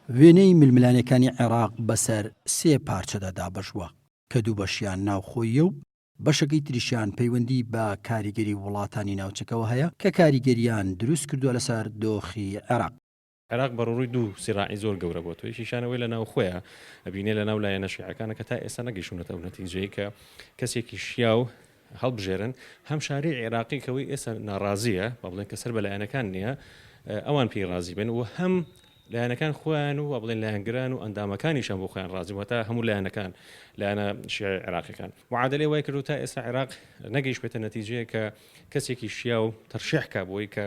وێنەی ململانەکانی عێراق بەسەر سێ پارچەدا دابەشووە کە دوو بەشیان ناوخۆیە و بەشەکەی تریشیان پەیوەندی بە کاریگەری وڵاتانی ناوچەکەەوە هەیە کە کاریگەریان دروست کردووە لەسەر دۆخی عێراق. عێراق بەڕووی دوو سیراعی زۆر گەورە بۆ توی شیشانەوەی لە ناو خۆیە ئەبینێ لە ناو لایەنە شیعەکانە کە تا ئێستا نەگەیشتونەتە ئەو نەتیجەیە کە کەسێکی شیا و هەڵبژێرن هەم شاری عێراقی کەوەی ئێستا ناڕازیە بە بڵێن کە سەر بە لایەنەکان نییە ئەوان پێی ڕازی بن و هەم لایەنەکان خۆیان و بڵێن لایەنگران و ئەندامەکانیشان بۆ خۆیان ڕازی وتا هەموو لایەنەکان لایەنە شیعی عێراقیەکان معادلەی وای کرد و تا ئێستا عێراق نەگەیشت بێتە نەتیجەیە کە کەسێکی شیا و تەرشیحکە بۆی کە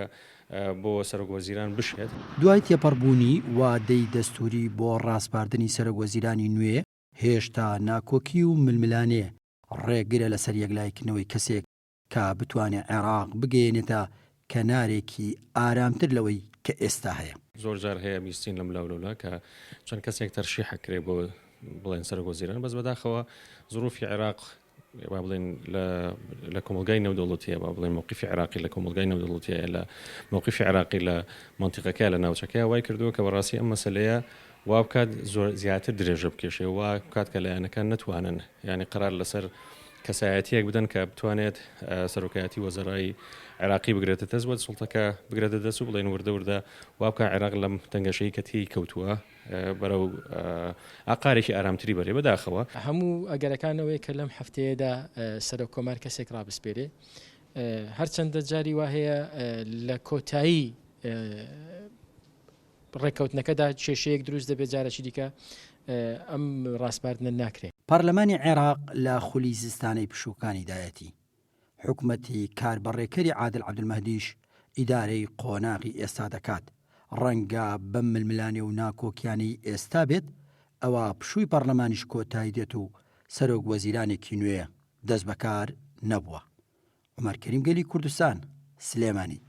بۆ سەرۆکوەزیران بشێت. دوای تێپەڕبوونی وادەی دەستوری بۆ ڕاستپاردنی سەرۆکوەزیرانی نوێ هێشتا ناکۆکی و ململانێ ڕێگرە لەسەر یەکلایکردنەوەی کەسێک کە بتوانێت عێراق بگەێنێتە کەنارێکی ئارامتر لەوەی کە ئێستا هەیە. زۆر جار هەیە بیستین لەم لاولۆلا کە چەند کەسێک تەرشیحەکرێ بۆ بڵێن سەرۆکوەزیران بەس بەداخەوە زروفی عێراق با بڵێن لە کۆمەلگای نێودەوڵەتیە با بڵێن موقیفی عێراقی لە کۆمەلگای نێودەوڵەتیە لە موقیفی عێراقی لە مەنتیقەکە لە ناوچەکەی وای کردووە کە بەڕاستی ئەم مەسەلەیە وا بکات زۆر زیاتر درێژە بکێشێ وا بکات کە لایەنەکان نتوانن یعنی قرار لەسەر کەسایەتیەک بدەن کە بتوانێت سەرۆکایەتی وەزەرای عێراقی بگرێتە دەست وە سوڵتەکە بگرێتە دەست و بڵێن وردە وا بکە عێراق لەم تەنگەشەی کە تی کەوتووە بەرەو ئاقارێکی ئارامتری بەرێ بەداخەوە. هەموو ئەگەرەکانەوەی کە لەم هەفتەیەدا سەرۆک کۆمار کەسێک ڕابسپێرێ هەرچەندە جاری وا هەیە لە کۆتایی ڕێکەوتنەکەدا کێشەیەک دروست دەبێت جارێکی دیکە ئەم ڕاستپاردنە ناکرێت. پارلەمانی عێراق لە خولی زستانەی پشووکانیدایەتی حکومەتی کاربەڕێکەری عادل عەبدولمەهدیش ئیدارەی قۆناغی ئێستا دەکات ڕەنگە بەم ململانێ و ناکۆکیانی ئێستا بێت ئەوە پشووی پەرلەمانیش کۆتایی دێت و سەرۆک وەزیرانێکی نوێ دەست بەکار نەبووە. عومەر کەریم گەلی کوردستان سلێمانی.